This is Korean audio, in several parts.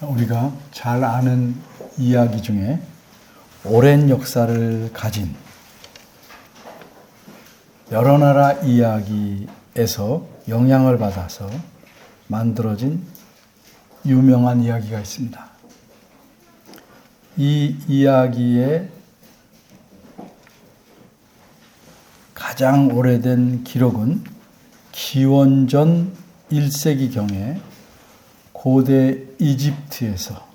우리가 잘 아는 이야기 중에 오랜 역사를 가진 여러 나라 이야기에서 영향을 받아서 만들어진 유명한 이야기가 있습니다. 이 이야기의 가장 오래된 기록은 기원전 1세기경에 고대 이집트에서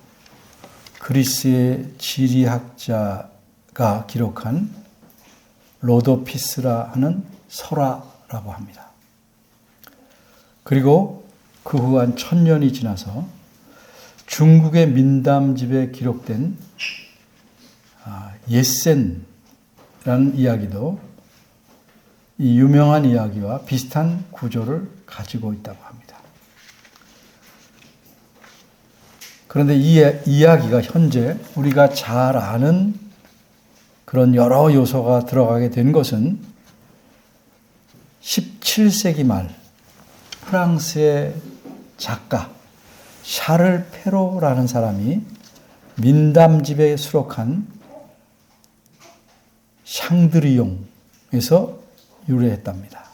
그리스의 지리학자가 기록한 로도피스라 하는 설화라고 합니다. 그리고 그 후 한 1000년이 지나서 중국의 민담집에 기록된 예센이라는 이야기도 이 유명한 이야기와 비슷한 구조를 가지고 있다고 합니다. 그런데 이 이야기가 현재 우리가 잘 아는 그런 여러 요소가 들어가게 된 것은 17세기 말 프랑스의 작가 샤를 페로라는 사람이 민담집에 수록한 샹드리용에서 유래했답니다.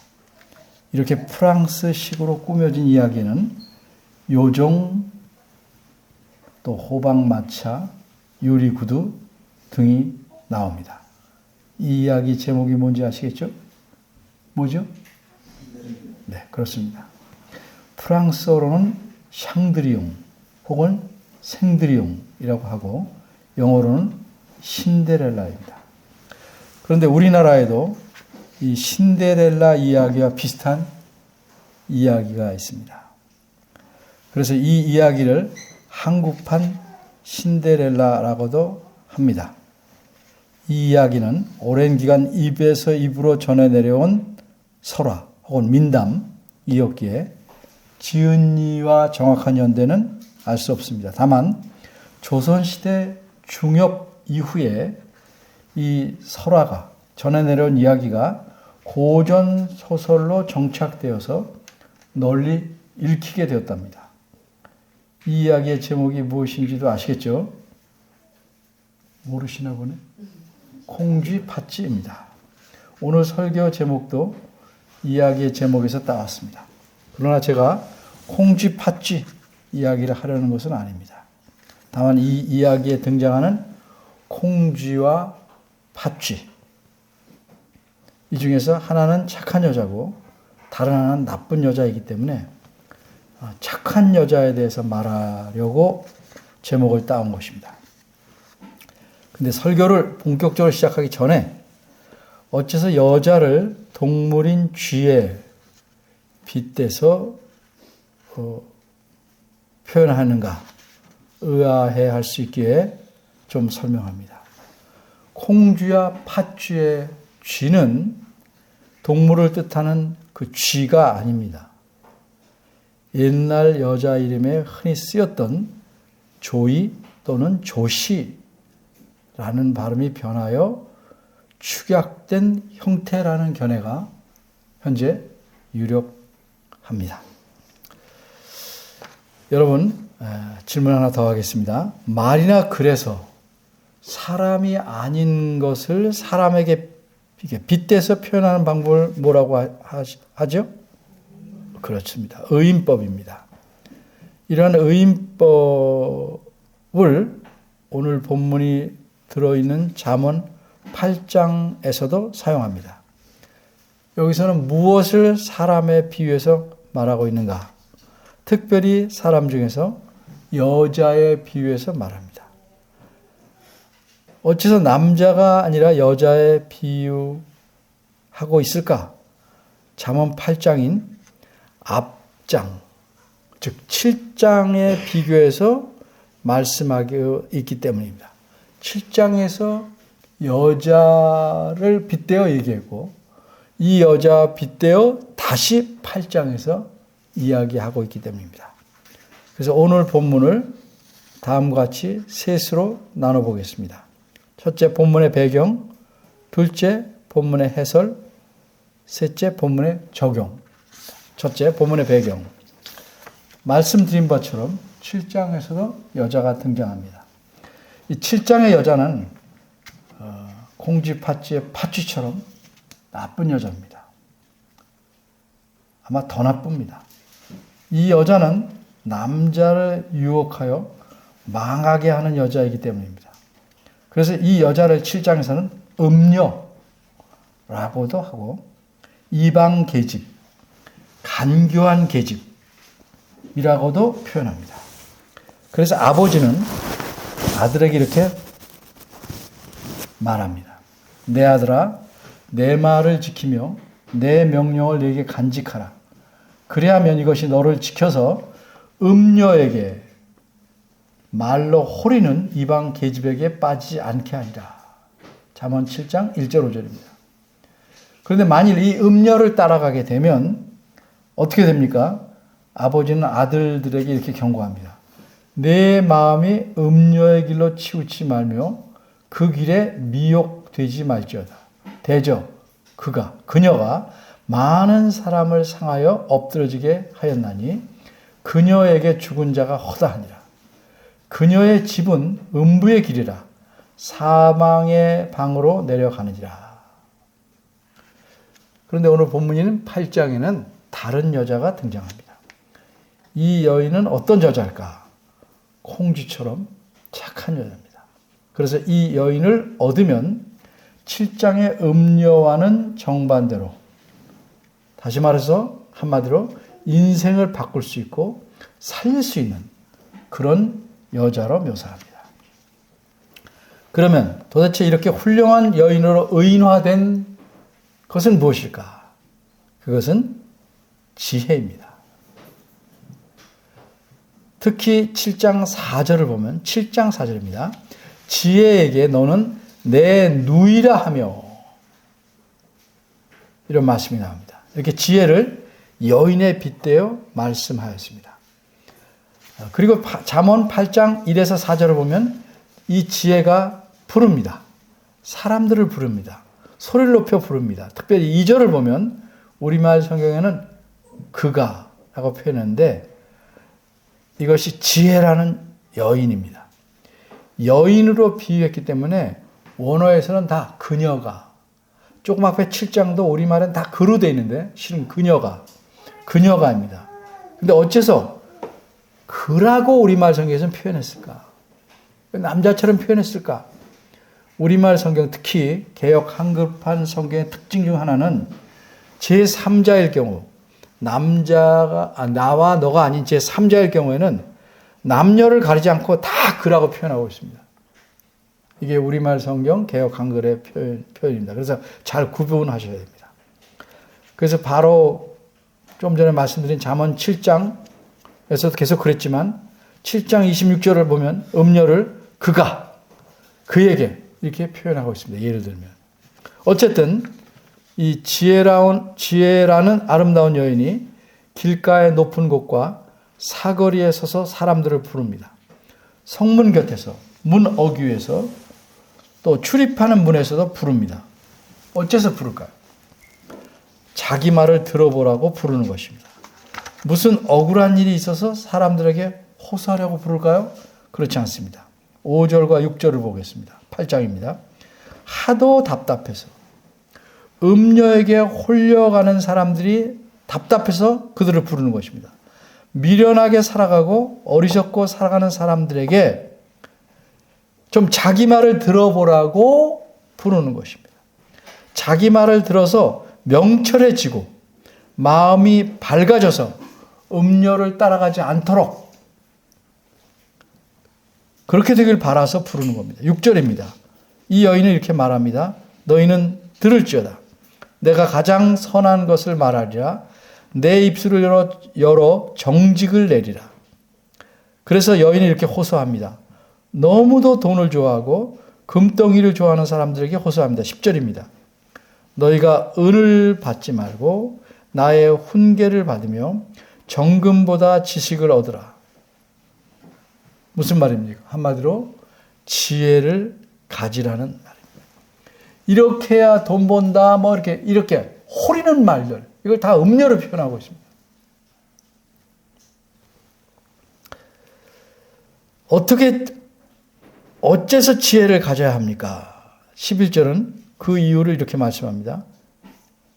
이렇게 프랑스식으로 꾸며진 이야기는 요정, 또 호박마차, 유리구두 등이 나옵니다. 이 이야기 제목이 뭔지 아시겠죠? 뭐죠? 네, 그렇습니다. 프랑스어로는 샹드리용 혹은 생드리용이라고 하고 영어로는 신데렐라입니다. 그런데 우리나라에도 이 신데렐라 이야기와 비슷한 이야기가 있습니다. 그래서 이 이야기를 한국판 신데렐라라고도 합니다. 이 이야기는 오랜 기간 입에서 입으로 전해 내려온 설화 혹은 민담이었기에 지은이와 정확한 연대는 알 수 없습니다. 다만 조선시대 중엽 이후에 이 설화가 전해 내려온 이야기가 고전 소설로 정착되어서 널리 읽히게 되었답니다. 이 이야기의 제목이 무엇인지도 아시겠죠? 모르시나 보네. 콩쥐팥쥐입니다. 오늘 설교 제목도 이야기의 제목에서 따왔습니다. 그러나 제가 콩쥐팥쥐 이야기를 하려는 것은 아닙니다. 다만 이 이야기에 등장하는 콩쥐와 팥쥐, 이 중에서 하나는 착한 여자고 다른 하나는 나쁜 여자이기 때문에 착한 여자에 대해서 말하려고 제목을 따온 것입니다. 근데 설교를 본격적으로 시작하기 전에 어째서 여자를 동물인 쥐에 빗대서 표현하는가 의아해 할 수 있기에 좀 설명합니다. 콩쥐와 팥쥐의 쥐는 동물을 뜻하는 그 쥐가 아닙니다. 옛날 여자 이름에 흔히 쓰였던 조이 또는 조시라는 발음이 변하여 축약된 형태라는 견해가 현재 유력합니다. 여러분, 질문 하나 더 하겠습니다. 말이나 글에서 사람이 아닌 것을 사람에게 빗대서 표현하는 방법을 뭐라고 하죠? 그렇습니다. 의인법입니다. 이러한 의인법을 오늘 본문이 들어있는 잠언 8장에서도 사용합니다. 여기서는 무엇을 사람에 비유해서 말하고 있는가? 특별히 사람 중에서 여자에 비유해서 말합니다. 어째서 남자가 아니라 여자에 비유하고 있을까? 잠언 8장인 앞장, 즉 7장에 비교해서 말씀하고 있기 때문입니다. 7장에서 여자를 빗대어 얘기했고 이 여자 빗대어 다시 8장에서 이야기하고 있기 때문입니다. 그래서 오늘 본문을 다음과 같이 셋으로 나눠보겠습니다. 첫째, 본문의 배경. 둘째, 본문의 해설. 셋째, 본문의 적용. 첫째, 본문의 배경. 말씀드린 바처럼 7장에서도 여자가 등장합니다. 이 7장의 여자는 공쥐팥쥐의 팥쥐처럼 나쁜 여자입니다. 아마 더 나쁩니다. 이 여자는 남자를 유혹하여 망하게 하는 여자이기 때문입니다. 그래서 이 여자를 7장에서는 음녀라고도 하고 이방 계집, 간교한 계집이라고도 표현합니다. 그래서 아버지는 아들에게 이렇게 말합니다. 내 아들아, 내 말을 지키며 내 명령을 내게 간직하라. 그래야면 이것이 너를 지켜서 음녀에게 말로 호리는 이방 계집에게 빠지지 않게 하리라. 잠언 7장 1절 5절입니다. 그런데 만일 이 음녀를 따라가게 되면 어떻게 됩니까? 아버지는 아들들에게 이렇게 경고합니다. 내 마음이 음녀의 길로 치우치 말며 그 길에 미혹되지 말지어다. 대저 그녀가 많은 사람을 상하여 엎드러지게 하였나니 그녀에게 죽은 자가 허다하니라. 그녀의 집은 음부의 길이라 사망의 방으로 내려가느니라. 그런데 오늘 본문인 8장에는 다른 여자가 등장합니다. 이 여인은 어떤 여자일까? 콩쥐처럼 착한 여자입니다. 그래서 이 여인을 얻으면 7장의 음녀와는 정반대로, 다시 말해서 한마디로 인생을 바꿀 수 있고 살릴 수 있는 그런 여자로 묘사합니다. 그러면 도대체 이렇게 훌륭한 여인으로 의인화된 것은 무엇일까? 그것은 지혜입니다. 특히 7장 4절을 보면 7장 4절입니다. 지혜에게 너는 내 누이라 하며, 이런 말씀이 나옵니다. 이렇게 지혜를 여인에 빗대어 말씀하였습니다. 그리고 잠언 8장 1에서 4절을 보면 이 지혜가 부릅니다. 사람들을 부릅니다. 소리를 높여 부릅니다. 특별히 2절을 보면 우리말 성경에는 그가 라고 표현했는데 이것이 지혜라는 여인입니다. 여인으로 비유했기 때문에 원어에서는 다 그녀가, 조금 앞에 7장도 우리말은 다 그로 되어 있는데 실은 그녀가입니다. 근데 어째서 그라고 우리말 성경에서는 표현했을까? 남자처럼 표현했을까? 우리말 성경, 특히 개역 한글판 성경의 특징 중 하나는 제3자일 경우, 나와 너가 아닌 제3자일 경우에는 남녀를 가리지 않고 다 그라고 표현하고 있습니다. 이게 우리말 성경 개역 한글의 표현입니다. 그래서 잘 구분하셔야 됩니다. 그래서 바로 좀 전에 말씀드린 잠언 7장에서도 계속 그랬지만 7장 26절을 보면 음녀를 그에게 이렇게 표현하고 있습니다. 예를 들면. 어쨌든 이 지혜라는 아름다운 여인이 길가의 높은 곳과 사거리에 서서 사람들을 부릅니다. 성문 곁에서, 문 어귀에서, 또 출입하는 문에서도 부릅니다. 어째서 부를까요? 자기 말을 들어보라고 부르는 것입니다. 무슨 억울한 일이 있어서 사람들에게 호소하려고 부를까요? 그렇지 않습니다. 5절과 6절을 보겠습니다. 8장입니다. 하도 답답해서, 음녀에게 홀려가는 사람들이 답답해서 그들을 부르는 것입니다. 미련하게 살아가고 어리석고 살아가는 사람들에게 좀 자기 말을 들어보라고 부르는 것입니다. 자기 말을 들어서 명철해지고 마음이 밝아져서 음녀를 따라가지 않도록 그렇게 되길 바라서 부르는 겁니다. 6절입니다. 이 여인은 이렇게 말합니다. 너희는 들을지어다. 내가 가장 선한 것을 말하리라. 내 입술을 열어 정직을 내리라. 그래서 여인이 이렇게 호소합니다. 너무도 돈을 좋아하고 금덩이를 좋아하는 사람들에게 호소합니다. 10절입니다. 너희가 은을 받지 말고 나의 훈계를 받으며 정금보다 지식을 얻으라. 무슨 말입니까? 한마디로 지혜를 가지라는 말입니다. 이렇게 해야 돈 번다, 이렇게 호리는 말들, 이걸 다 음녀로 표현하고 있습니다. 어째서 지혜를 가져야 합니까? 11절은 그 이유를 이렇게 말씀합니다.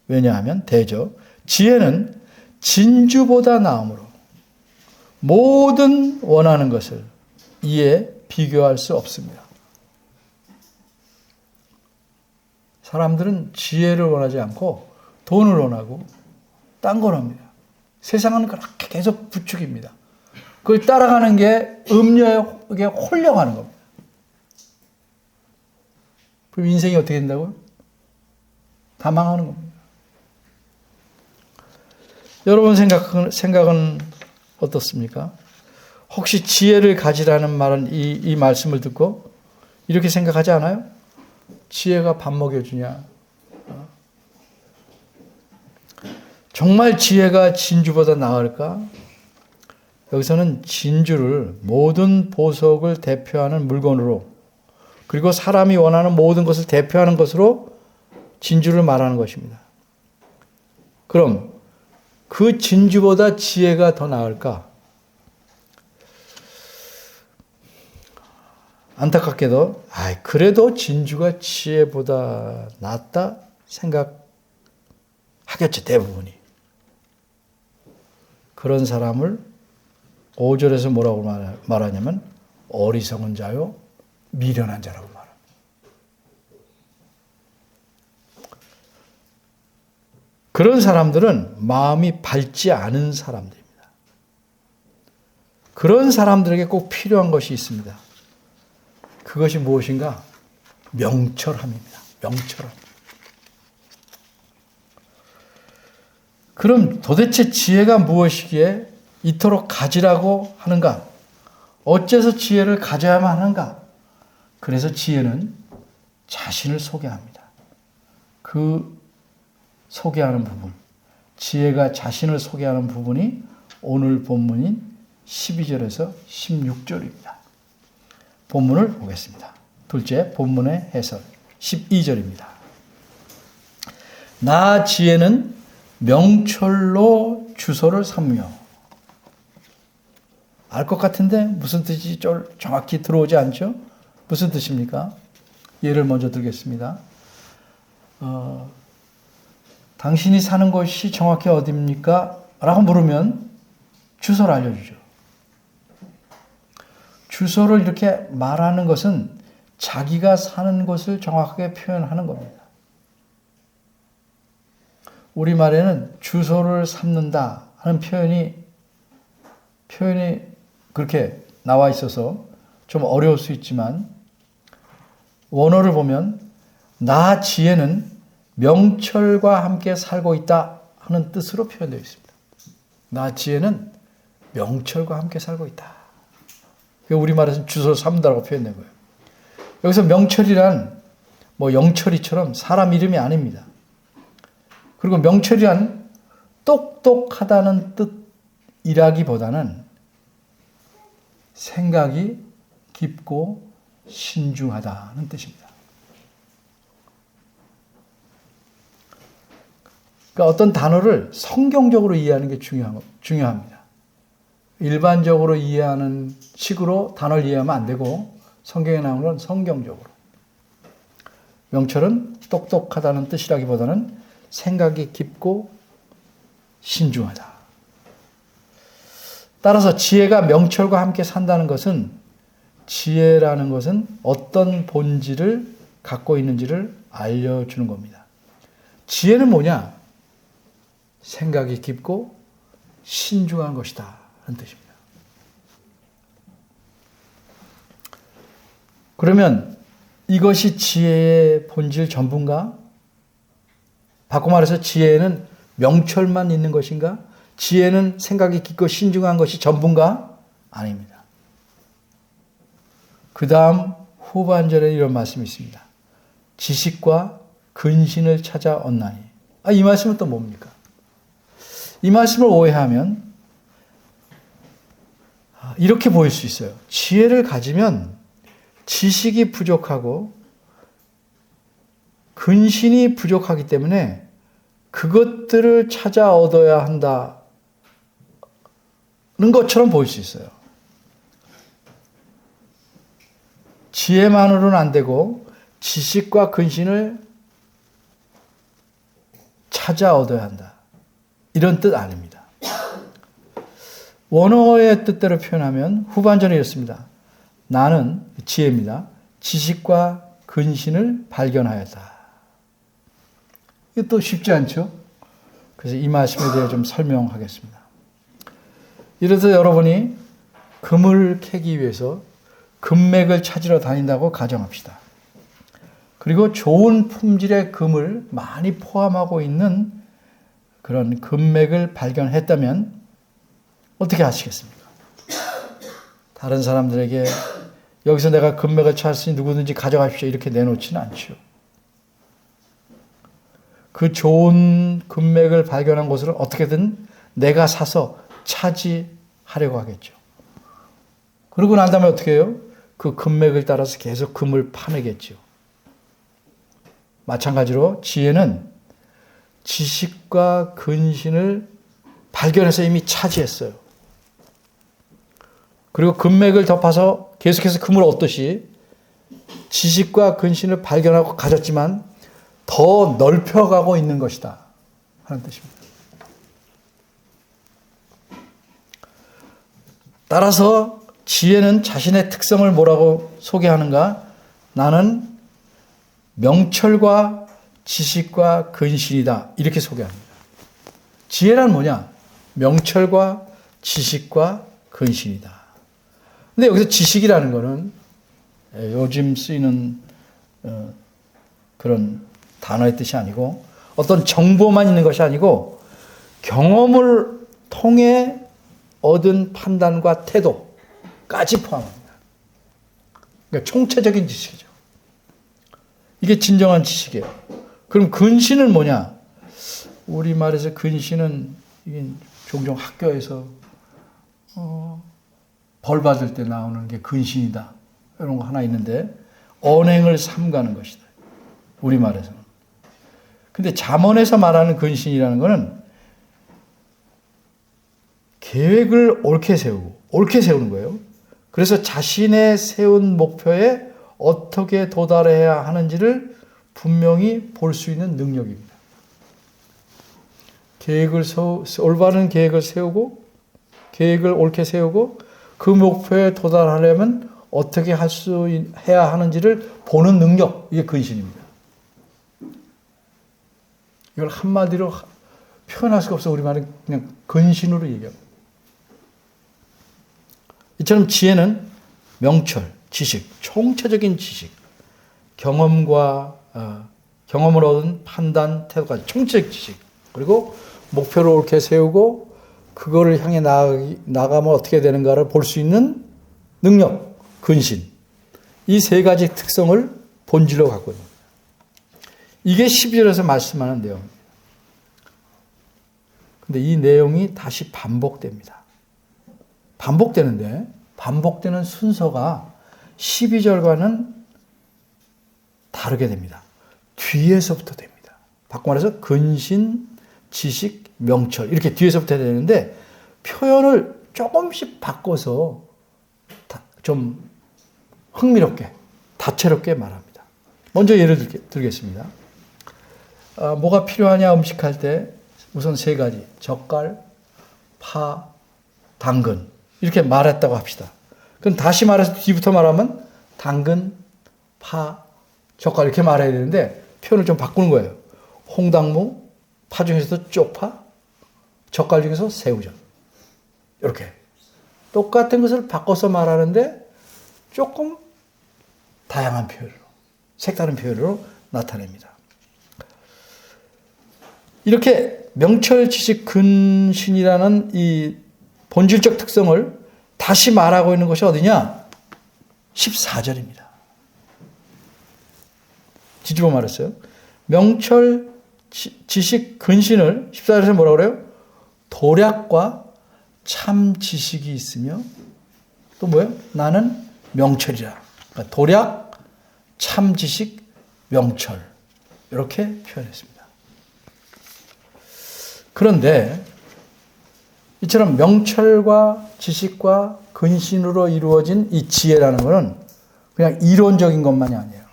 왜냐하면 대저 지혜는 진주보다 나음으로 모든 원하는 것을 이에 비교할 수 없습니다. 사람들은 지혜를 원하지 않고 돈을 원하고 딴 걸 합니다. 세상은 그렇게 계속 부추깁니다. 그걸 따라가는 게 음료에 홀려가는 겁니다. 그럼 인생이 어떻게 된다고요? 다 망하는 겁니다. 여러분 생각은 어떻습니까? 혹시 지혜를 가지라는 말은 이 말씀을 듣고 이렇게 생각하지 않아요? 지혜가 밥 먹여주냐? 정말 지혜가 진주보다 나을까? 여기서는 진주를 모든 보석을 대표하는 물건으로 그리고 사람이 원하는 모든 것을 대표하는 것으로 진주를 말하는 것입니다. 그럼 그 진주보다 지혜가 더 나을까? 안타깝게도 그래도 진주가 지혜보다 낫다 생각하겠죠, 대부분이. 그런 사람을 5절에서 뭐라고 말하냐면 어리석은 자요 미련한 자라고 말합니다. 그런 사람들은 마음이 밝지 않은 사람들입니다. 그런 사람들에게 꼭 필요한 것이 있습니다. 그것이 무엇인가? 명철함입니다. 명철함. 그럼 도대체 지혜가 무엇이기에 이토록 가지라고 하는가? 어째서 지혜를 가져야만 하는가? 그래서 지혜는 자신을 소개합니다. 그 소개하는 부분, 지혜가 자신을 소개하는 부분이 오늘 본문인 12절에서 16절입니다. 본문을 보겠습니다. 둘째, 본문의 해설 12절입니다. 나 지혜는 명철로 주소를 삼며. 알 것 같은데 무슨 뜻인지 정확히 들어오지 않죠? 무슨 뜻입니까? 예를 먼저 들겠습니다. 당신이 사는 곳이 정확히 어디입니까? 라고 물으면 주소를 알려주죠. 주소를 이렇게 말하는 것은 자기가 사는 곳을 정확하게 표현하는 겁니다. 우리말에는 주소를 삼는다 하는 표현이 그렇게 나와 있어서 좀 어려울 수 있지만 원어를 보면 나 지혜는 명철과 함께 살고 있다 하는 뜻으로 표현되어 있습니다. 나 지혜는 명철과 함께 살고 있다. 우리말에서는 주소를 삼는다고 표현된 거예요. 여기서 명철이란 영철이처럼 사람 이름이 아닙니다. 그리고 명철이란 똑똑하다는 뜻이라기보다는 생각이 깊고 신중하다는 뜻입니다. 그러니까 어떤 단어를 성경적으로 이해하는 게 중요합니다. 일반적으로 이해하는 식으로 단어를 이해하면 안 되고 성경에 나오는 건 성경적으로. 명철은 똑똑하다는 뜻이라기보다는 생각이 깊고 신중하다. 따라서 지혜가 명철과 함께 산다는 것은 지혜라는 것은 어떤 본질을 갖고 있는지를 알려주는 겁니다. 지혜는 뭐냐? 생각이 깊고 신중한 것이다 하는 뜻입니다. 그러면 이것이 지혜의 본질 전부인가? 바꿔 말해서 지혜는 명철만 있는 것인가? 지혜는 생각이 깊고 신중한 것이 전부인가? 아닙니다. 그 다음 후반절에 이런 말씀이 있습니다. 지식과 근신을 찾아 얻나니. 이 말씀은 또 뭡니까? 이 말씀을 오해하면 이렇게 보일 수 있어요. 지혜를 가지면 지식이 부족하고 근신이 부족하기 때문에 그것들을 찾아 얻어야 한다는 것처럼 보일 수 있어요. 지혜만으로는 안 되고 지식과 근신을 찾아 얻어야 한다. 이런 뜻 아닙니다. 원어의 뜻대로 표현하면 후반전에 이렇습니다. 나는 지혜입니다. 지식과 근신을 발견하였다. 이게 또 쉽지 않죠? 그래서 이 말씀에 대해 좀 설명하겠습니다. 이래서 여러분이 금을 캐기 위해서 금맥을 찾으러 다닌다고 가정합시다. 그리고 좋은 품질의 금을 많이 포함하고 있는 그런 금맥을 발견했다면 어떻게 하시겠습니까? 다른 사람들에게 여기서 내가 금맥을 찾았으니 누구든지 가져가십시오 이렇게 내놓지는 않죠. 그 좋은 금맥을 발견한 곳을 어떻게든 내가 사서 차지하려고 하겠죠. 그러고 난 다음에 어떻게 해요? 그 금맥을 따라서 계속 금을 파내겠죠. 마찬가지로 지혜는 지식과 근신을 발견해서 이미 차지했어요. 그리고 금맥을 덮어서 계속해서 금을 얻듯이 지식과 근신을 발견하고 가졌지만 더 넓혀가고 있는 것이다 하는 뜻입니다. 따라서 지혜는 자신의 특성을 뭐라고 소개하는가? 나는 명철과 지식과 근신이다. 이렇게 소개합니다. 지혜란 뭐냐? 명철과 지식과 근신이다. 근데 여기서 지식이라는 거는 요즘 쓰이는 그런 단어의 뜻이 아니고 어떤 정보만 있는 것이 아니고 경험을 통해 얻은 판단과 태도까지 포함합니다. 그러니까 총체적인 지식이죠. 이게 진정한 지식이에요. 그럼 근신은 뭐냐? 우리말에서 근신은 이게 종종 학교에서 벌 받을 때 나오는 게 근신이다. 이런 거 하나 있는데 언행을 삼가는 것이다. 우리말에서는. 근데 잠언에서 말하는 근신이라는 거는 계획을 옳게 세우는 거예요. 그래서 자신의 세운 목표에 어떻게 도달해야 하는지를 분명히 볼 수 있는 능력입니다. 올바른 계획을 세우고, 계획을 옳게 세우고, 그 목표에 도달하려면 어떻게 해야 하는지를 보는 능력, 이게 근신입니다. 이걸 한마디로 표현할 수가 없어. 우리말은 그냥 근신으로 얘기합니다. 이처럼 지혜는 명철, 지식, 총체적인 지식, 경험을 얻은 판단, 태도까지 총체적 지식, 그리고 목표를 옳게 세우고 그거를 향해 나가면 어떻게 되는가를 볼 수 있는 능력, 근신. 이 세 가지 특성을 본질로 갖고 있습니다. 이게 12절에서 말씀하는 내용입니다. 근데 이 내용이 다시 반복됩니다. 반복되는 순서가 12절과는 다르게 됩니다. 뒤에서부터 됩니다. 바꿔 말해서 근신, 지식, 명철 이렇게 뒤에서부터 해야 되는데 표현을 조금씩 바꿔서 좀 흥미롭게, 다채롭게 말합니다. 먼저 예를 들겠습니다. 뭐가 필요하냐 음식할 때 우선 세 가지, 젓갈, 파, 당근 이렇게 말했다고 합시다. 그럼 다시 말해서 뒤부터 말하면 당근, 파, 젓갈 이렇게 말해야 되는데 표현을 좀 바꾸는 거예요. 홍당무, 파 중에서도 쪽파, 젓갈 중에서 새우젓. 이렇게. 똑같은 것을 바꿔서 말하는데 조금 다양한 표현으로, 색다른 표현으로 나타냅니다. 이렇게 명철, 지식, 근신이라는 이 본질적 특성을 다시 말하고 있는 것이 어디냐? 14절입니다. 뒤집어 말했어요. 명철, 지식, 근신을 14절에서 뭐라고 그래요? 도략과 참 지식이 있으며 또 뭐예요? 나는 명철이라. 그러니까 도략, 참 지식, 명철 이렇게 표현했습니다. 그런데 이처럼 명철과 지식과 근신으로 이루어진 이 지혜라는 것은 그냥 이론적인 것만이 아니에요.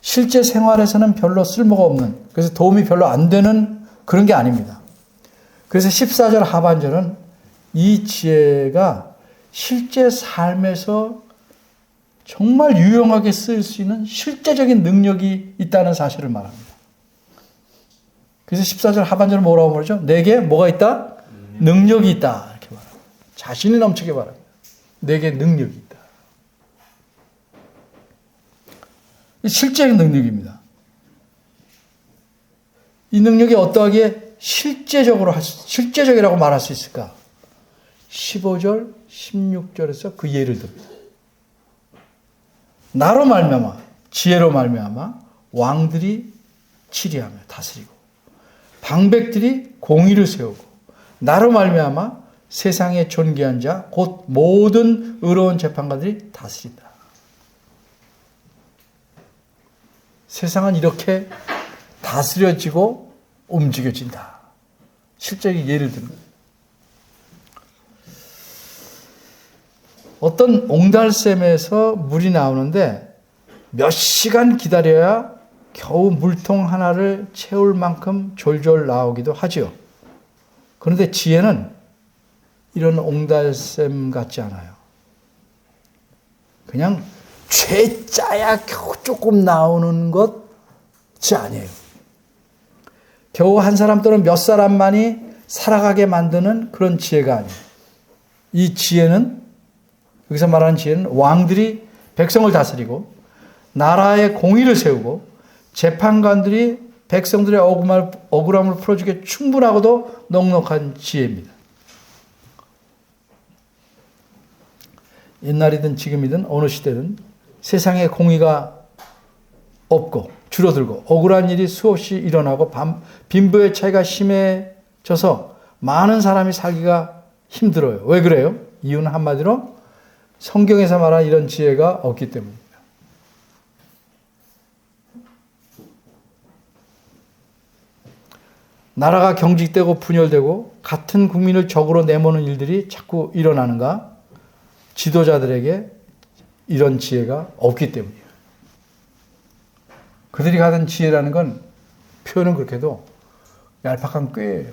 실제 생활에서는 별로 쓸모가 없는, 그래서 도움이 별로 안 되는 그런 게 아닙니다. 그래서 14절 하반절은 이 지혜가 실제 삶에서 정말 유용하게 쓰일 수 있는 실제적인 능력이 있다는 사실을 말합니다. 그래서 14절 하반절은 뭐라고 말하죠? 내게 뭐가 있다? 능력이 있다. 이렇게 말합니다. 자신이 넘치게 말합니다. 내게 능력이 있다. 실제적인 능력입니다. 이 능력이 어떠하게 실제적이라고 말할 수 있을까? 15절, 16절에서 그 예를 듭니다. 나로 말미암아, 지혜로 말미암아 왕들이 치리하며 다스리고 방백들이 공의를 세우고 나로 말미암아 세상에 존귀한 자 곧 모든 의로운 재판관들이 다스린다. 세상은 이렇게 다스려지고 움직여진다. 실제적인 예를 듭니다. 어떤 옹달샘에서 물이 나오는데 몇 시간 기다려야 겨우 물통 하나를 채울 만큼 졸졸 나오기도 하지요. 그런데 지혜는 이런 옹달샘 같지 않아요. 그냥 죄짜야 겨우 조금 나오는 것이 아니에요. 겨우 한 사람 또는 몇 사람만이 살아가게 만드는 그런 지혜가 아니에요. 이 지혜는, 여기서 말하는 지혜는 왕들이 백성을 다스리고 나라의 공의를 세우고 재판관들이 백성들의 억울함을 풀어주기에 충분하고도 넉넉한 지혜입니다. 옛날이든 지금이든 어느 시대든 세상에 공의가 없고 줄어들고 억울한 일이 수없이 일어나고 빈부의 차이가 심해져서 많은 사람이 살기가 힘들어요. 왜 그래요? 이유는 한마디로 성경에서 말하는 이런 지혜가 없기 때문입니다. 나라가 경직되고 분열되고 같은 국민을 적으로 내모는 일들이 자꾸 일어나는가? 지도자들에게 이런 지혜가 없기 때문이에요. 그들이 가진 지혜라는 건 표현은 그렇게도 얄팍한 꾀예요.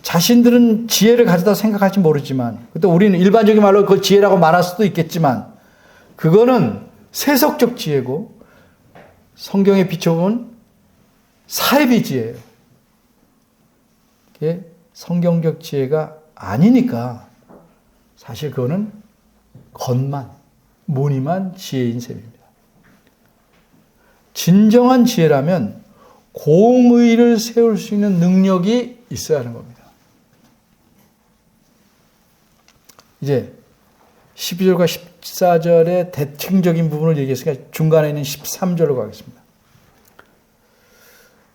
자신들은 지혜를 가지다 생각할지 모르지만, 또 우리는 일반적인 말로 그 지혜라고 말할 수도 있겠지만, 그거는 세속적 지혜고, 성경에 비춰본 사이비 지혜예요. 그게 성경적 지혜가 아니니까, 사실 그거는 무늬만 지혜인 셈입니다. 진정한 지혜라면 공의를 세울 수 있는 능력이 있어야 하는 겁니다. 이제 12절과 14절의 대칭적인 부분을 얘기했으니까 중간에 있는 13절로 가겠습니다.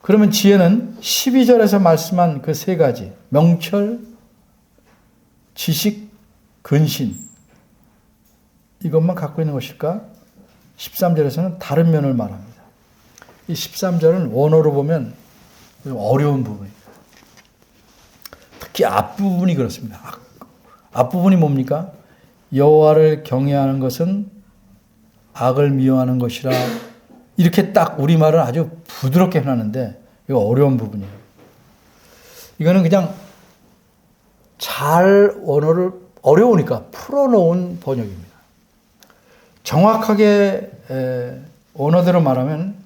그러면 지혜는 12절에서 말씀한 그 세 가지, 명철, 지식, 근신, 이것만 갖고 있는 것일까? 13절에서는 다른 면을 말합니다. 이 13절은 원어로 보면 좀 어려운 부분입니다. 특히 앞부분이 그렇습니다. 앞부분이 뭡니까? 여호와를 경외하는 것은 악을 미워하는 것이라, 이렇게 딱 우리말은 아주 부드럽게 해놨는데 이거 어려운 부분이에요. 이거는 그냥 잘 원어를 어려우니까 풀어놓은 번역입니다. 정확하게 언어대로 말하면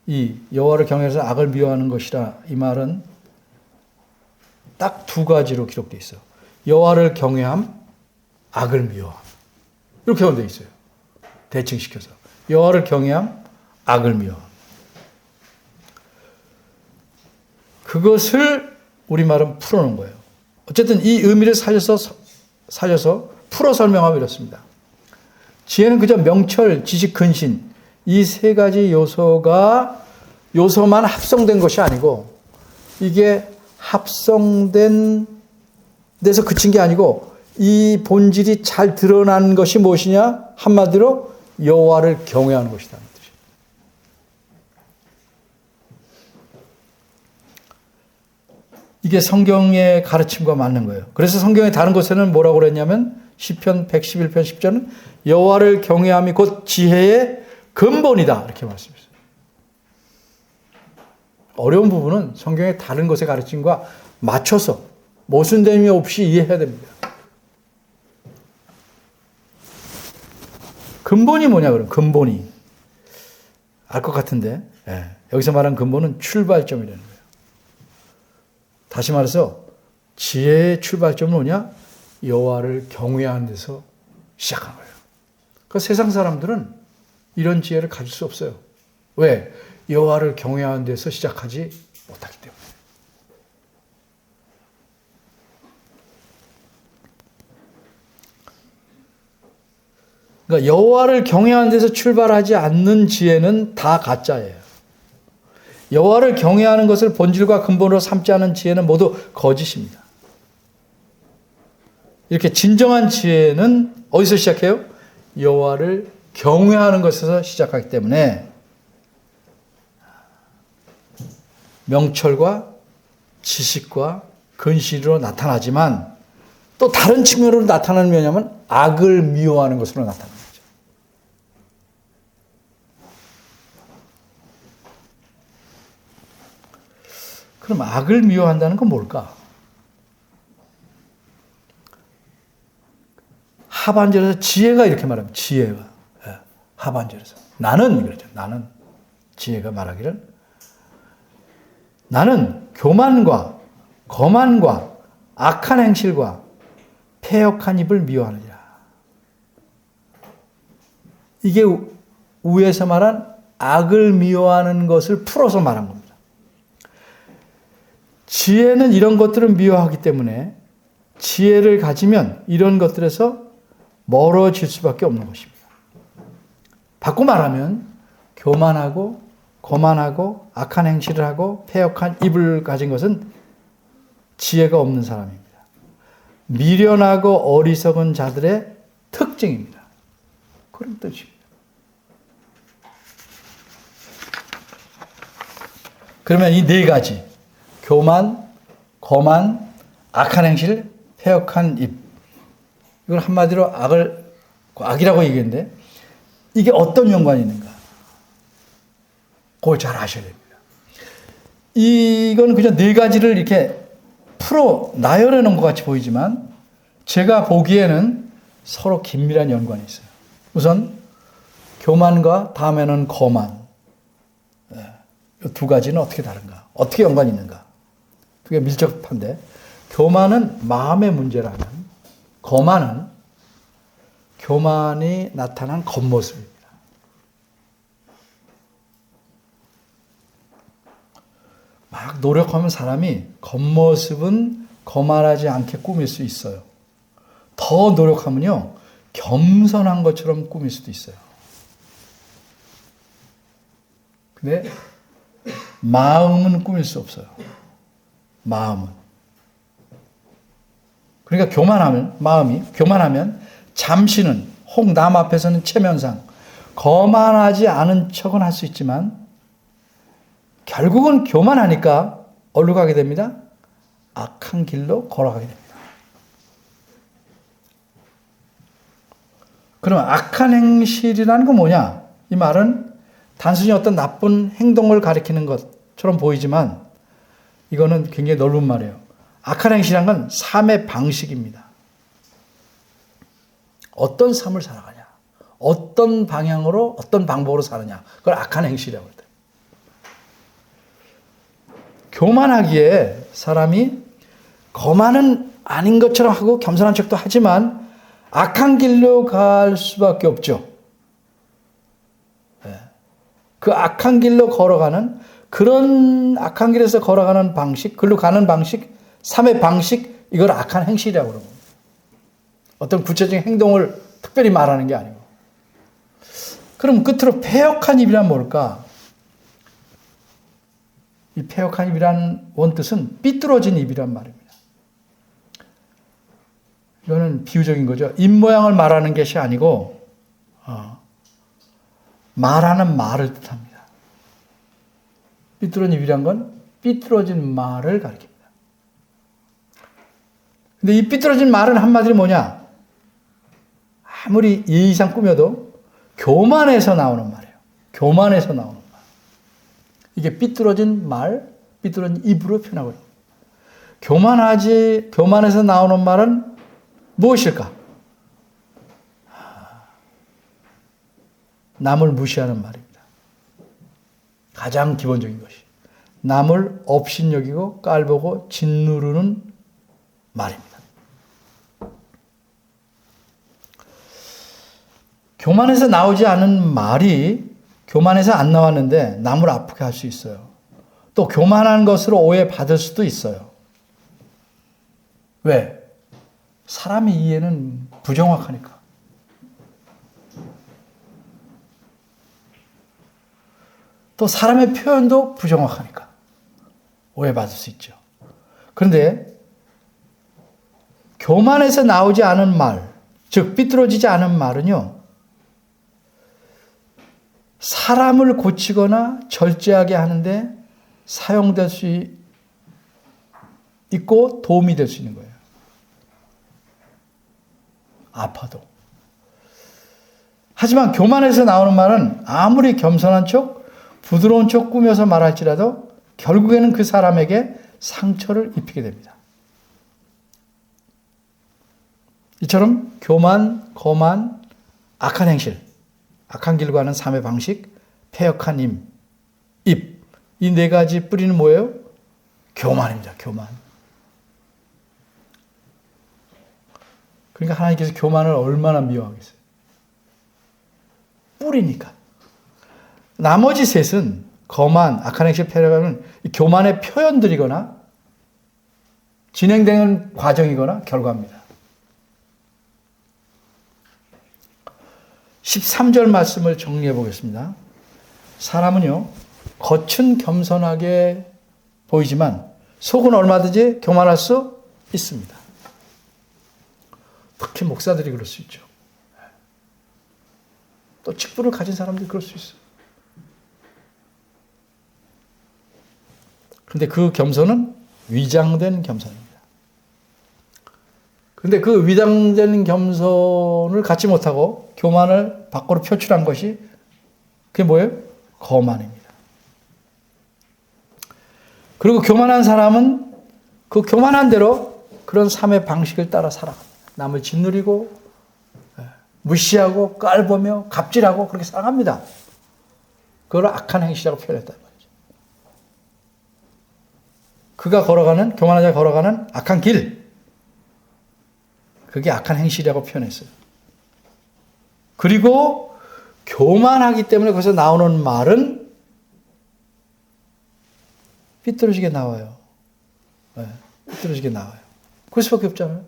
이 여호와를 경외해서 악을 미워하는 것이라, 이 말은 딱 두 가지로 기록되어 있어요. 여호와를 경외함, 악을 미워함. 이렇게 되어 있어요. 대칭시켜서. 여호와를 경외함, 악을 미워함. 그것을 우리말은 풀어놓은 거예요. 어쨌든 이 의미를 살려서 풀어 설명하면 이렇습니다. 지혜는 그저 명철, 지식, 근신, 이 세 가지 요소만 합성된 것이 아니고, 이게 합성된 데서 그친 게 아니고, 이 본질이 잘 드러난 것이 무엇이냐? 한마디로 여호와를 경외하는 것이다. 이게 성경의 가르침과 맞는 거예요. 그래서 성경의 다른 곳에는 뭐라고 그랬냐면 시편 111편 10절은 여호와를 경외함이 곧 지혜의 근본이다 이렇게 말씀했어요. 어려운 부분은 성경의 다른 것의 가르침과 맞춰서 모순됨이 없이 이해해야 됩니다. 근본이 뭐냐 그럼 근본이 알 것 같은데 여기서 말한 근본은 출발점이라는 거예요. 다시 말해서 지혜의 출발점은 뭐냐? 여호와를 경외하는 데서 시작한 거예요. 그러니까 세상 사람들은 이런 지혜를 가질 수 없어요. 왜? 여호와를 경외하는 데서 시작하지 못하기 때문에. 그러니까 여호와를 경외하는 데서 출발하지 않는 지혜는 다 가짜예요. 여호와를 경외하는 것을 본질과 근본으로 삼지 않은 지혜는 모두 거짓입니다. 이렇게 진정한 지혜는 어디서 시작해요? 여호와를 경외하는 것에서 시작하기 때문에 명철과 지식과 근실로 나타나지만 또 다른 측면으로 나타나는 면이면 악을 미워하는 것으로 나타납니다. 그럼 악을 미워한다는 건 뭘까? 하반절에서 지혜가 이렇게 말합니다. 지혜가. 하반절에서. 나는, 그러죠. 나는. 지혜가 말하기를. 나는 교만과 거만과 악한 행실과 패역한 입을 미워하느니라. 이게 위에서 말한 악을 미워하는 것을 풀어서 말한 겁니다. 지혜는 이런 것들을 미워하기 때문에 지혜를 가지면 이런 것들에서 멀어질 수밖에 없는 것입니다. 바꿔 말하면 교만하고 거만하고 악한 행실을 하고 패역한 입을 가진 것은 지혜가 없는 사람입니다. 미련하고 어리석은 자들의 특징입니다. 그런 뜻입니다. 그러면 이 네 가지 교만, 거만, 악한 행실, 패역한 입. 이걸 한마디로 악이라고 얘기했는데 이게 어떤 연관이 있는가? 그걸 잘 아셔야 됩니다. 이건 그냥 네 가지를 이렇게 풀어 나열해 놓은 것 같이 보이지만 제가 보기에는 서로 긴밀한 연관이 있어요. 우선 교만과 다음에는 거만. 이 두 가지는 어떻게 다른가? 어떻게 연관이 있는가? 그게 밀접한데 교만은 마음의 문제라면 거만은 교만이 나타난 겉모습입니다. 막 노력하면 사람이 겉모습은 거만하지 않게 꾸밀 수 있어요. 더 노력하면요 겸손한 것처럼 꾸밀 수도 있어요. 근데 마음은 꾸밀 수 없어요. 마음은. 그러니까 마음이 교만하면 잠시는 혹 남 앞에서는 체면상 거만하지 않은 척은 할 수 있지만 결국은 교만하니까 어디로 가게 됩니다? 악한 길로 걸어가게 됩니다. 그러면 악한 행실이라는 건 뭐냐? 이 말은 단순히 어떤 나쁜 행동을 가리키는 것처럼 보이지만 이거는 굉장히 넓은 말이에요. 악한 행실이란 건 삶의 방식입니다. 어떤 삶을 살아가냐, 어떤 방향으로, 어떤 방법으로 사느냐, 그걸 악한 행실이라고 해요. 교만하기에 사람이 거만은 아닌 것처럼 하고 겸손한 척도 하지만 악한 길로 갈 수밖에 없죠. 그 악한 길로 걸어가는 그런 악한 길에서 걸어가는 방식, 글로 가는 방식, 삶의 방식, 이걸 악한 행실이라고 그러고 어떤 구체적인 행동을 특별히 말하는 게 아니고. 그럼 끝으로 패역한 입이란 뭘까? 이 패역한 입이란 원뜻은 삐뚤어진 입이란 말입니다. 이거는 비유적인 거죠. 입 모양을 말하는 것이 아니고 말하는 말을 뜻합니다. 삐뚤어진 입이란 건 삐뚤어진 말을 가리킵니다. 근데 이 삐뚤어진 말은 한마디로 뭐냐? 아무리 예의상 꾸며도 교만에서 나오는 말이에요. 교만에서 나오는 말. 이게 삐뚤어진 말, 삐뚤어진 입으로 표현하고 있는 거예요. 교만에서 나오는 말은 무엇일까? 남을 무시하는 말입니다. 가장 기본적인 것이. 남을 업신여기고 깔보고 짓누르는 말입니다. 교만에서 나오지 않은 말이 교만에서 안 나왔는데 남을 아프게 할 수 있어요. 또 교만한 것으로 오해받을 수도 있어요. 왜? 사람의 이해는 부정확하니까. 또 사람의 표현도 부정확하니까 오해받을 수 있죠. 그런데 교만에서 나오지 않은 말, 즉 삐뚤어지지 않은 말은요, 사람을 고치거나 절제하게 하는데 사용될 수 있고 도움이 될 수 있는 거예요. 아파도. 하지만 교만에서 나오는 말은 아무리 겸손한 척, 부드러운 척 꾸며서 말할지라도 결국에는 그 사람에게 상처를 입히게 됩니다. 이처럼 교만, 거만, 악한 행실, 악한 길 가는 삶의 방식, 패역한 입, 이 네 가지 뿌리는 뭐예요? 교만입니다. 교만. 그러니까 하나님께서 교만을 얼마나 미워하겠어요. 뿌리니까. 나머지 셋은 거만, 악한 행실, 패역은 교만의 표현들이거나 진행되는 과정이거나 결과입니다. 13절 말씀을 정리해 보겠습니다. 사람은요, 겉은 겸손하게 보이지만 속은 얼마든지 교만할 수 있습니다. 특히 목사들이 그럴 수 있죠. 또 직분을 가진 사람들이 그럴 수 있어요. 그런데 그 겸손은 위장된 겸손입니다. 그런데 그 위장된 겸손을 갖지 못하고 교만을 밖으로 표출한 것이 그게 뭐예요? 거만입니다. 그리고 교만한 사람은 그 교만한 대로 그런 삶의 방식을 따라 살아갑니다. 남을 짓누리고 무시하고 깔보며 갑질하고 그렇게 살아갑니다. 그걸 악한 행실이라고 표현했단 말이죠. 그가 걸어가는, 교만한 자가 걸어가는 악한 길, 그게 악한 행실이라고 표현했어요. 그리고 교만하기 때문에 거기서 나오는 말은 삐뚤어지게 나와요. 삐뚤어지게 나와요. 그럴 수밖에 없잖아요.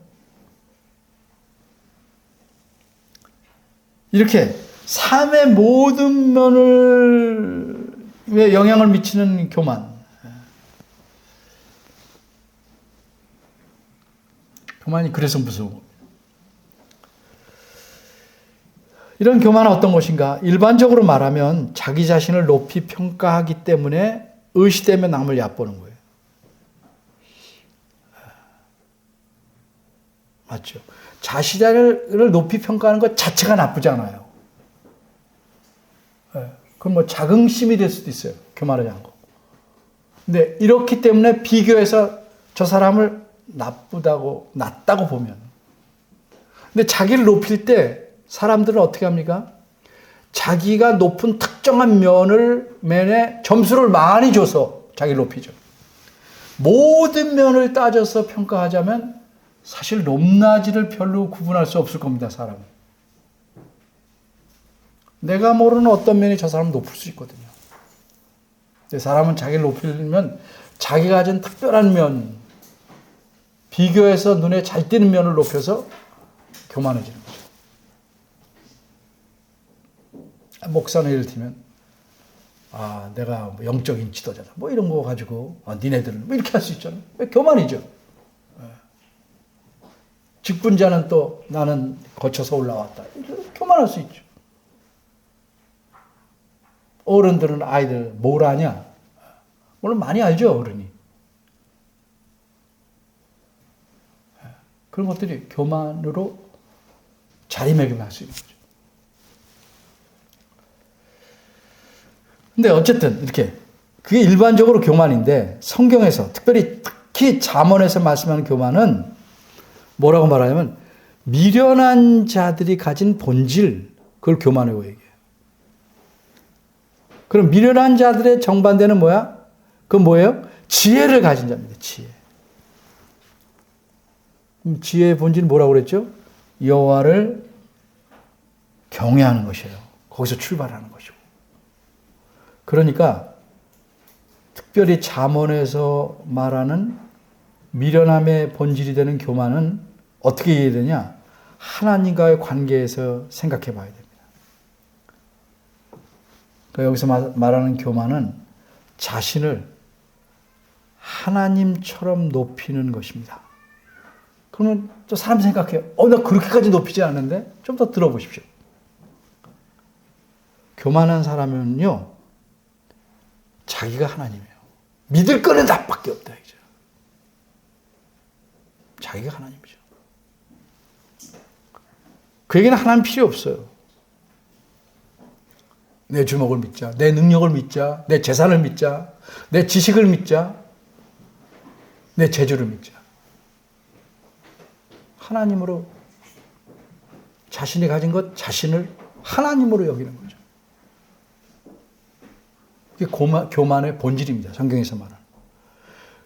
이렇게 삶의 모든 면을 영향을 미치는 교만. 교만이 그래서 무서워. 이런 교만은 어떤 것인가? 일반적으로 말하면 자기 자신을 높이 평가하기 때문에 의시되며 남을 얕보는 거예요. 맞죠? 자신을 높이 평가하는 것 자체가 나쁘지 않아요. 그건 뭐 자긍심이 될 수도 있어요. 교만하지 않고. 근데 이렇기 때문에 비교해서 저 사람을 낮다고 보면. 근데 자기를 높일 때 사람들은 어떻게 합니까? 자기가 높은 특정한 면에 점수를 많이 줘서 자기를 높이죠. 모든 면을 따져서 평가하자면 사실 높낮이를 별로 구분할 수 없을 겁니다, 사람은. 내가 모르는 어떤 면이 저 사람은 높을 수 있거든요. 근데 사람은 자기를 높이려면 자기가 가진 특별한 면, 비교해서 눈에 잘 띄는 면을 높여서 교만해지는 거죠. 목사는 예를 들면, 내가 영적인 지도자다. 뭐 이런 거 가지고, 니네들은 뭐 이렇게 할 수 있잖아요. 교만이죠. 직분자는 또 나는 거쳐서 올라왔다. 교만할 수 있죠. 어른들은 아이들 뭘 아냐? 물론 많이 알죠, 어른이. 그런 것들이 교만으로 자리매김할 수 있는 거죠. 근데 어쨌든 이렇게 그게 일반적으로 교만인데 성경에서 특히 잠언에서 말씀하는 교만은 뭐라고 말하냐면 미련한 자들이 가진 본질, 그걸 교만이라고 얘기해요. 그럼 미련한 자들의 정반대는 뭐야? 그건 뭐예요? 지혜를 가진 자입니다. 지혜. 지혜의 본질은 뭐라고 그랬죠? 여호와를 경외하는 것이에요. 거기서 출발하는 것이고. 그러니까 특별히 잠언에서 말하는 미련함의 본질이 되는 교만은 어떻게 이해해야 되냐? 하나님과의 관계에서 생각해 봐야 됩니다. 그러니까 여기서 말하는 교만은 자신을 하나님처럼 높이는 것입니다. 그러면 또 사람 생각해요. 나 그렇게까지 높이지 않는데? 좀 더 들어보십시오. 교만한 사람은요, 자기가 하나님이에요. 믿을 거는 나밖에 없다. 이제. 자기가 하나님이죠. 그에게는 하나님 필요 없어요. 내 주먹을 믿자, 내 능력을 믿자, 내 재산을 믿자, 내 지식을 믿자, 내 재주를 믿자. 하나님으로 자신이 가진 것 자신을 하나님으로 여기는 거죠. 그게 교만의 본질입니다. 성경에서 말하는.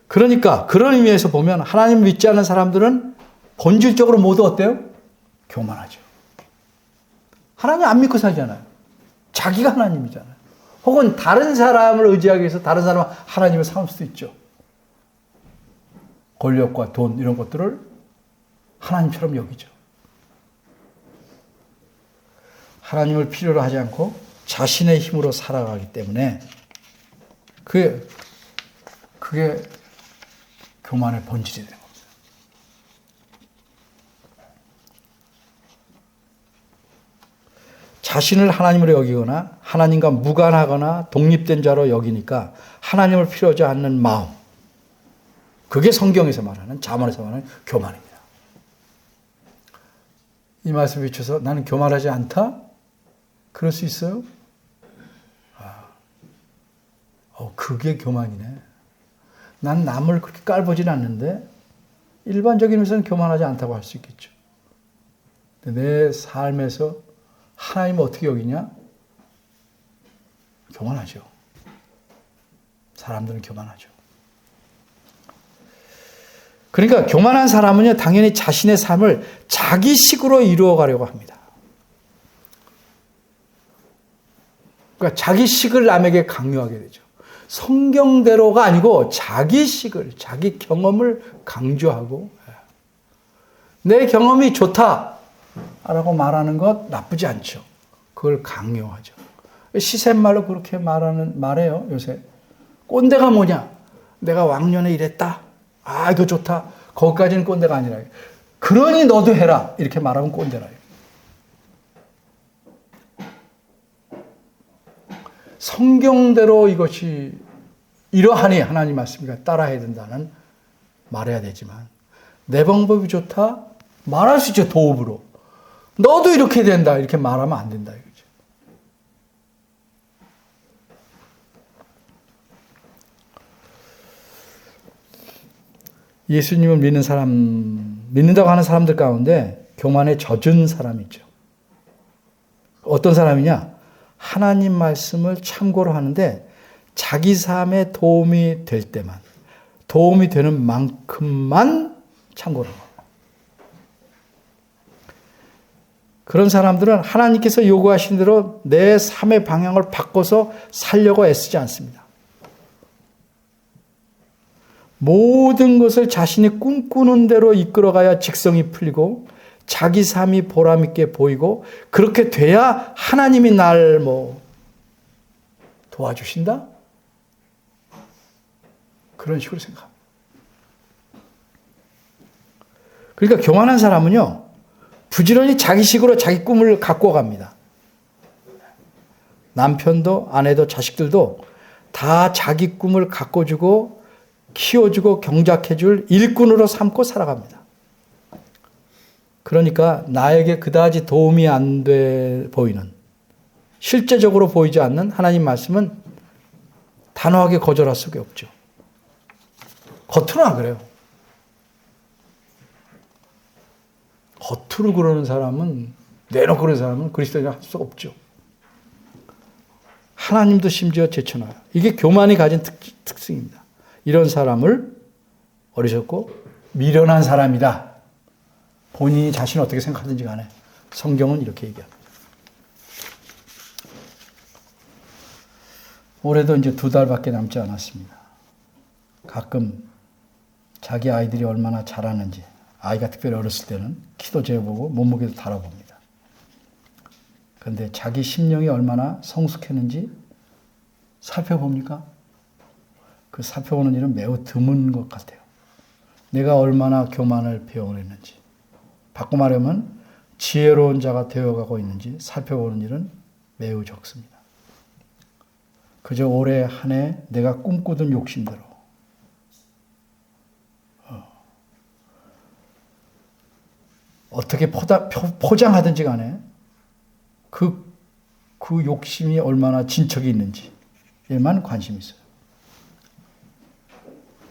그러니까 그런 의미에서 보면 하나님을 믿지 않는 사람들은 본질적으로 모두 어때요? 교만하죠. 하나님 안 믿고 살잖아요. 자기가 하나님이잖아요. 혹은 다른 사람을 의지하기 위해서 다른 사람을 하나님을 삼을 수도 있죠. 권력과 돈 이런 것들을 하나님처럼 여기죠. 하나님을 필요로 하지 않고 자신의 힘으로 살아가기 때문에 그게 교만의 본질이 되는 겁니다. 자신을 하나님으로 여기거나 하나님과 무관하거나 독립된 자로 여기니까 하나님을 필요하지 않는 마음, 그게 성경에서 말하는, 잠언에서 말하는 교만입니다. 이 말씀에 비춰서 나는 교만하지 않다? 그럴 수 있어요? 그게 교만이네. 난 남을 그렇게 깔보진 않는데 일반적인 의미에서는 교만하지 않다고 할 수 있겠죠. 내 삶에서 하나님을 어떻게 여기냐? 교만하죠. 사람들은 교만하죠. 그러니까 교만한 사람은요, 당연히 자신의 삶을 자기식으로 이루어가려고 합니다. 그러니까 자기식을 남에게 강요하게 되죠. 성경대로가 아니고 자기식을, 자기 경험을 강조하고, 내 경험이 좋다라고 말하는 것 나쁘지 않죠. 그걸 강요하죠. 시샘말로 그렇게 말해요, 요새. 꼰대가 뭐냐? 내가 왕년에 이랬다. 이거 좋다. 거기까지는 꼰대가 아니라. 그러니 너도 해라. 이렇게 말하면 꼰대라. 성경대로 이것이 이러하니 하나님 말씀이니까 따라해야 된다는 말해야 되지만, 내 방법이 좋다? 말할 수 있죠, 도읍으로. 너도 이렇게 된다. 이렇게 말하면 안 된다. 이거죠. 예수님을 믿는다고 하는 사람들 가운데 교만에 젖은 사람이 있죠. 어떤 사람이냐? 하나님 말씀을 참고로 하는데 자기 삶에 도움이 될 때만, 도움이 되는 만큼만 참고로 합니다. 그런 사람들은 하나님께서 요구하신 대로 내 삶의 방향을 바꿔서 살려고 애쓰지 않습니다. 모든 것을 자신이 꿈꾸는 대로 이끌어가야 직성이 풀리고 자기 삶이 보람있게 보이고, 그렇게 돼야 하나님이 날 도와주신다? 그런 식으로 생각합니다. 그러니까 교만한 사람은요, 부지런히 자기식으로 자기 꿈을 갖고 갑니다. 남편도 아내도 자식들도 다 자기 꿈을 가꿔주고 키워주고 경작해줄 일꾼으로 삼고 살아갑니다. 그러니까 나에게 그다지 도움이 안 돼 보이는, 실제적으로 보이지 않는 하나님 말씀은 단호하게 거절할 수가 없죠. 겉으로나 그래요. 겉으로 그러는 사람은, 내놓고 그러는 사람은 그리스도인을 할 수가 없죠. 하나님도 심지어 제쳐놔요. 이게 교만이 가진 특징입니다. 이런 사람을 어리석고 미련한 사람이다. 본인이 자신을 어떻게 생각하든지 간에 성경은 이렇게 얘기합니다. 올해도 이제 2달밖에 남지 않았습니다. 가끔 자기 아이들이 얼마나 잘하는지, 아이가 특별히 어렸을 때는 키도 재보고 몸무게도 달아봅니다. 그런데 자기 심령이 얼마나 성숙했는지 살펴봅니까? 그 살펴보는 일은 매우 드문 것 같아요. 내가 얼마나 교만을 배워냈는지, 바꿔 말하면 지혜로운 자가 되어가고 있는지 살펴보는 일은 매우 적습니다. 그저 올해 한 해 내가 꿈꾸던 욕심대로 어떻게 포장하든지 간에 그 욕심이 얼마나 진척이 있는지에만 관심이 있어요.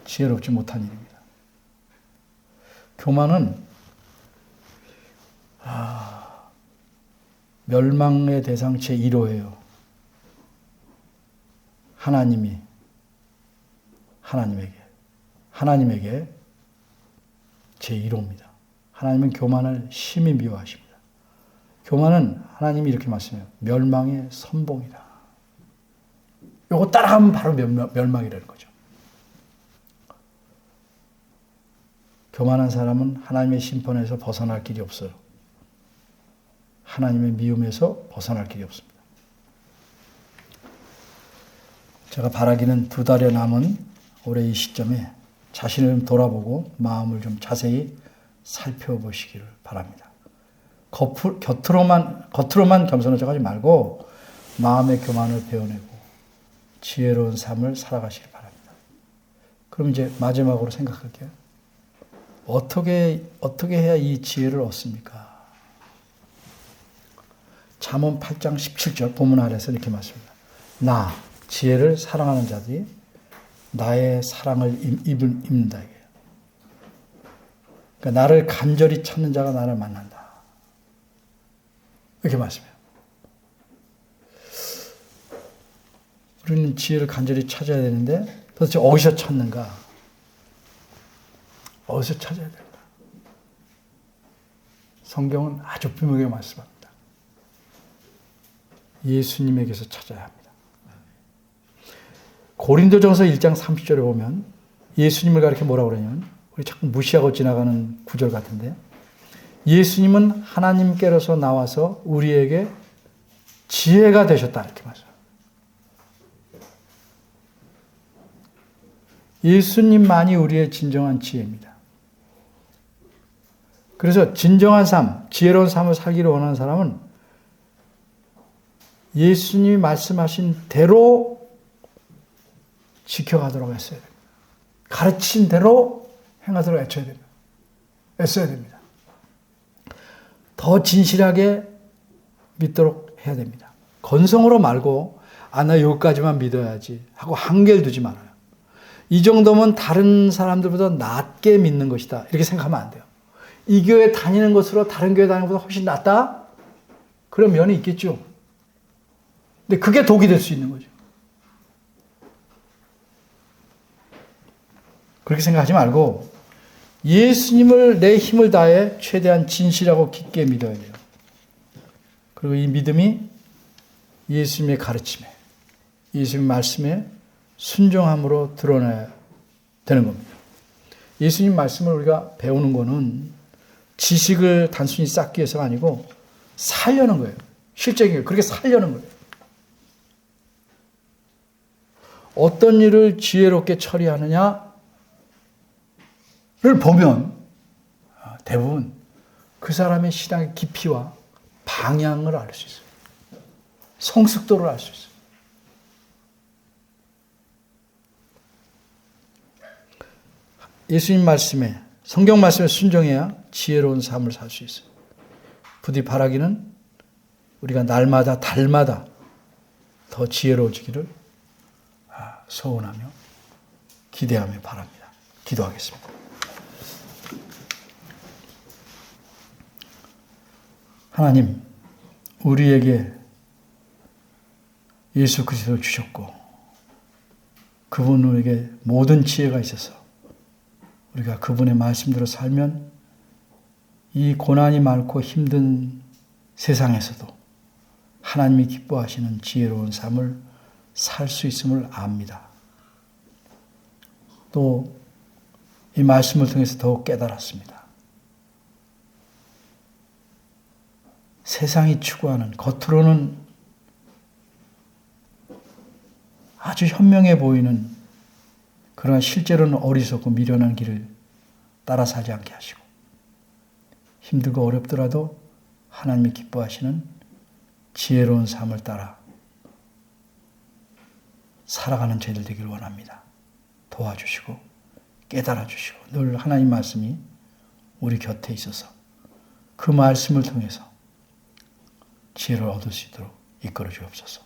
지혜롭지 못한 일입니다. 교만은 멸망의 대상 제1호예요. 하나님에게 제1호입니다. 하나님은 교만을 심히 미워하십니다. 교만은 하나님이 이렇게 말씀해요. 멸망의 선봉이다. 요거 따라하면 바로 멸망이라는 거죠. 교만한 사람은 하나님의 심판에서 벗어날 길이 없어요. 하나님의 미움에서 벗어날 길이 없습니다. 제가 바라기는 2달여 남은 올해 이 시점에 자신을 돌아보고 마음을 좀 자세히 살펴보시기를 바랍니다. 겉으로만 겸손한 척하지 말고 마음의 교만을 배워내고 지혜로운 삶을 살아가시길 바랍니다. 그럼 이제 마지막으로 생각할게요. 어떻게 해야 이 지혜를 얻습니까? 잠언 8장 17절 본문 아래에서 이렇게 말씀합니다. 나 지혜를 사랑하는 자들이 나의 사랑을 입는다. 그러니까 나를 간절히 찾는 자가 나를 만난다. 이렇게 말씀해요. 우리는 지혜를 간절히 찾아야 되는데 도대체 어디서 찾는가? 어디서 찾아야 될까? 성경은 아주 분명하게 말씀합니다. 예수님에게서 찾아야 합니다. 고린도전서 1장 30절에 보면 예수님을 가리켜 뭐라고 그러냐면, 우리 자꾸 무시하고 지나가는 구절 같은데, 예수님은 하나님께로서 나와서 우리에게 지혜가 되셨다. 이렇게 말해요. 예수님만이 우리의 진정한 지혜입니다. 그래서 진정한 삶, 지혜로운 삶을 살기를 원하는 사람은 예수님이 말씀하신 대로 지켜가도록 했어야 됩니다. 가르친 대로 행하도록 애써야 됩니다. 더 진실하게 믿도록 해야 됩니다. 건성으로 말고 나 여기까지만 믿어야지 하고 한계를 두지 말아요. 이 정도면 다른 사람들보다 낮게 믿는 것이다. 이렇게 생각하면 안 돼요. 이 교회 다니는 것으로 다른 교회 다니는 것보다 훨씬 낫다? 그런 면이 있겠죠. 근데 그게 독이 될 수 있는 거죠. 그렇게 생각하지 말고 예수님을 내 힘을 다해 최대한 진실하고 깊게 믿어야 돼요. 그리고 이 믿음이 예수님의 가르침에, 예수님 말씀에 순종함으로 드러나야 되는 겁니다. 예수님 말씀을 우리가 배우는 거는 지식을 단순히 쌓기 위해서가 아니고 살려는 거예요. 실제적인 그렇게 살려는 거예요. 어떤 일을 지혜롭게 처리하느냐를 보면 대부분 그 사람의 신앙의 깊이와 방향을 알 수 있어요. 성숙도를 알 수 있어요. 예수님 말씀에 성경 말씀에 순종해야 지혜로운 삶을 살 수 있어요. 부디 바라기는 우리가 날마다 달마다 더 지혜로워지기를 소원하며 기대하며 바랍니다. 기도하겠습니다. 하나님, 우리에게 예수 그리스도를 주셨고 그분에게 모든 지혜가 있어서 우리가 그분의 말씀대로 살면 이 고난이 많고 힘든 세상에서도 하나님이 기뻐하시는 지혜로운 삶을 살 수 있음을 압니다. 또 이 말씀을 통해서 더욱 깨달았습니다. 세상이 추구하는 겉으로는 아주 현명해 보이는 그러나 실제로는 어리석고 미련한 길을 따라 살지 않게 하시고 힘들고 어렵더라도 하나님이 기뻐하시는 지혜로운 삶을 따라 살아가는 저희들 되기를 원합니다. 도와주시고 깨달아 주시고 늘 하나님 말씀이 우리 곁에 있어서 그 말씀을 통해서 지혜를 얻을 수 있도록 이끌어 주옵소서.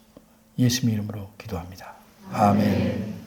예수님 이름으로 기도합니다. 아멘.